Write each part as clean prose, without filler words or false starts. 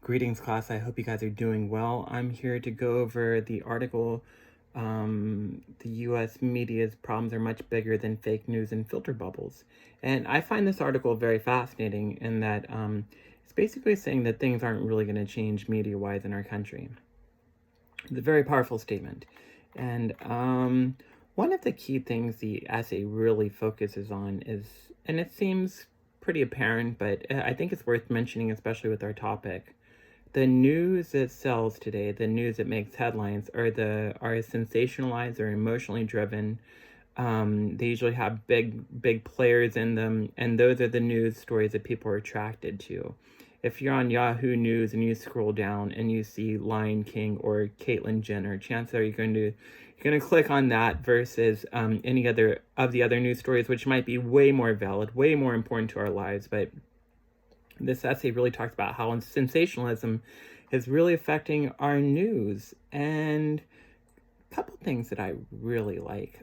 Greetings, class. I hope you guys are doing well. I'm here to go over the article, The US Media's Problems Are Much Bigger Than Fake News and Filter Bubbles. And I find this article very fascinating in that it's basically saying that things aren't really going to change media-wise in our country. It's a very powerful statement. And one of the key things the essay really focuses on is, and it seems pretty apparent, but I think it's worth mentioning, especially with our topic. The news that sells today, the news that makes headlines, are sensationalized or emotionally driven. They usually have big players in them, and those are the news stories that people are attracted to. If you're on Yahoo News and you scroll down and you see Lion King or Caitlyn Jenner, chances are you're going to click on that versus any other of the other news stories, which might be way more valid, way more important to our lives. But this essay really talks about how sensationalism is really affecting our news, and a couple things that I really like.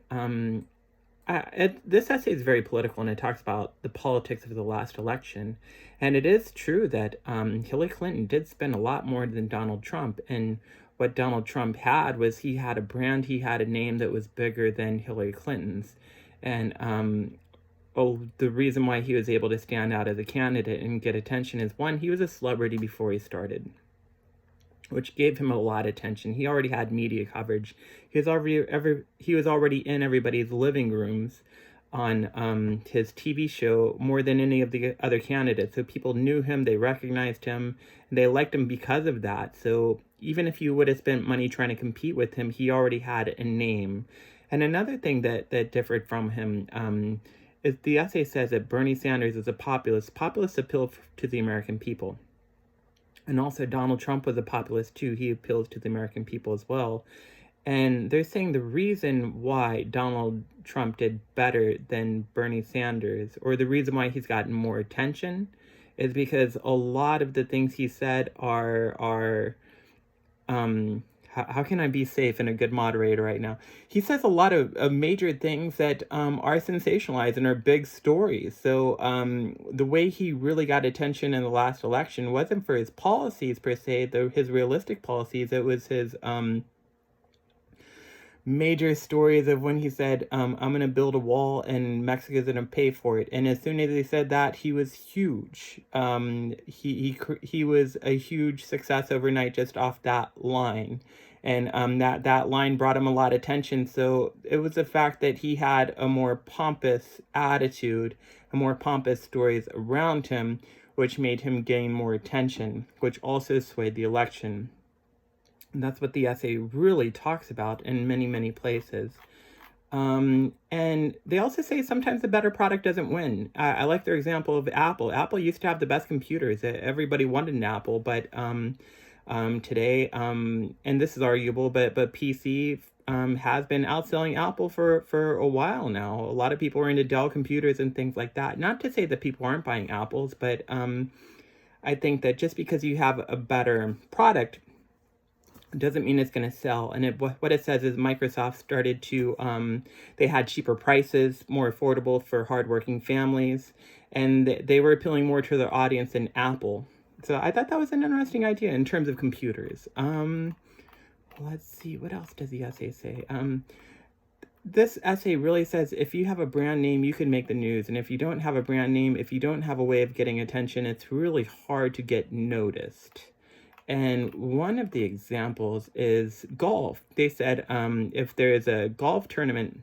This essay is very political, and it talks about the politics of the last election. And it is true that Hillary Clinton did spend a lot more than Donald Trump. And what Donald Trump had was he had a brand, he had a name that was bigger than Hillary Clinton's. And the reason why he was able to stand out as a candidate and get attention is, one, he was a celebrity before he started, which gave him a lot of attention. He already had media coverage. He was already in everybody's living rooms on his TV show more than any of the other candidates. So people knew him, they recognized him, and they liked him because of that. So even if you would have spent money trying to compete with him, he already had a name. And another thing that differed from him is the essay says that Bernie Sanders is a populist. Populists appeal to the American people. And also Donald Trump was a populist too. He appeals to the American people as well. And they're saying the reason why Donald Trump did better than Bernie Sanders, or the reason why he's gotten more attention, is because a lot of the things he said are how can I be safe and a good moderator right now? He says a lot of major things that are sensationalized and are big stories. So the way he really got attention in the last election wasn't for his policies per se, though his realistic policies. It was his major stories of when he said, I'm going to build a wall and Mexico's going to pay for it. And as soon as he said that, he was huge. He was a huge success overnight just off that line. And that line brought him a lot of attention. So it was the fact that he had a more pompous attitude, a more pompous stories around him, which made him gain more attention, which also swayed the election. And that's what the essay really talks about in many, many places. And they also say sometimes the better product doesn't win. I like their example of Apple. Apple used to have the best computers. Everybody wanted an Apple, but today, and this is arguable, but PC has been outselling Apple for a while now. A lot of people are into Dell computers and things like that. Not to say that people aren't buying Apples, but I think that just because you have a better product doesn't mean it's going to sell. And what it says is Microsoft started to, they had cheaper prices, more affordable for hardworking families, and they were appealing more to their audience than Apple. So I thought that was an interesting idea in terms of computers. Let's see, what else does the essay say? This essay really says if you have a brand name, you can make the news. And if you don't have a brand name, if you don't have a way of getting attention, it's really hard to get noticed. And one of the examples is golf. They said if there is a golf tournament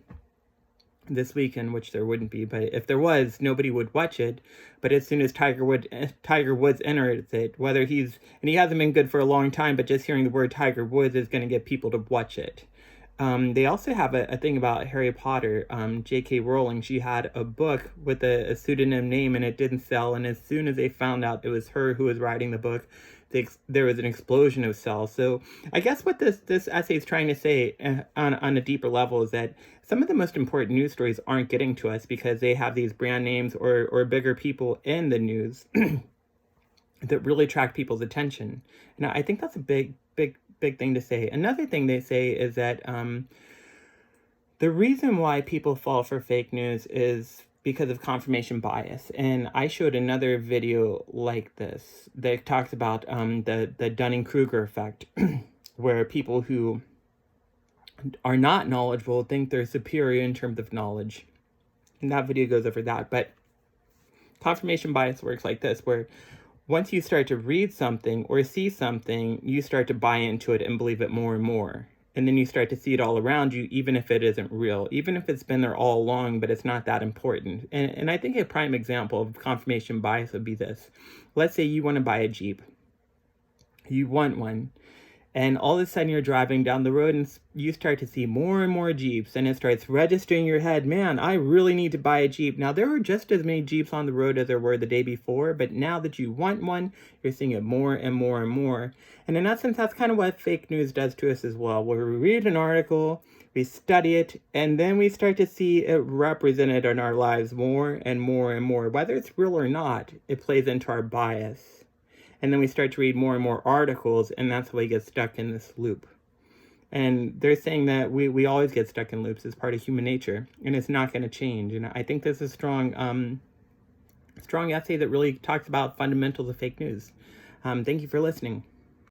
this weekend, which there wouldn't be, but if there was, nobody would watch it. But as soon as Tiger Woods enters it, and he hasn't been good for a long time, but just hearing the word Tiger Woods is going to get people to watch it. They also have a thing about Harry Potter. J.K. Rowling, she had a book with a pseudonym name and it didn't sell. And as soon as they found out it was her who was writing the book, there was an explosion of sales. So I guess what this essay is trying to say on a deeper level is that some of the most important news stories aren't getting to us because they have these brand names or bigger people in the news that really attract people's attention. And I think that's a big thing to say. Another thing they say is that the reason why people fall for fake news is because of confirmation bias. And I showed another video like this that talks about the Dunning-Kruger effect, where people who are not knowledgeable think they're superior in terms of knowledge. And that video goes over that. But confirmation bias works like this, where once you start to read something or see something, you start to buy into it and believe it more and more. And then you start to see it all around you, even if it isn't real, even if it's been there all along, but it's not that important. And I think a prime example of confirmation bias would be this. Let's say you want to buy a Jeep. You want one. And all of a sudden you're driving down the road and you start to see more and more Jeeps, and it starts registering in your head, man, I really need to buy a Jeep. Now, there are just as many Jeeps on the road as there were the day before, but now that you want one, you're seeing it more and more and more. And in essence, that's kind of what fake news does to us as well, where we read an article, we study it, and then we start to see it represented in our lives more and more and more. Whether it's real or not, it plays into our bias. And then we start to read more and more articles, and that's how we get stuck in this loop. And they're saying that we always get stuck in loops as part of human nature, and it's not going to change. And I think this is a strong essay that really talks about fundamentals of fake news. Thank you for listening.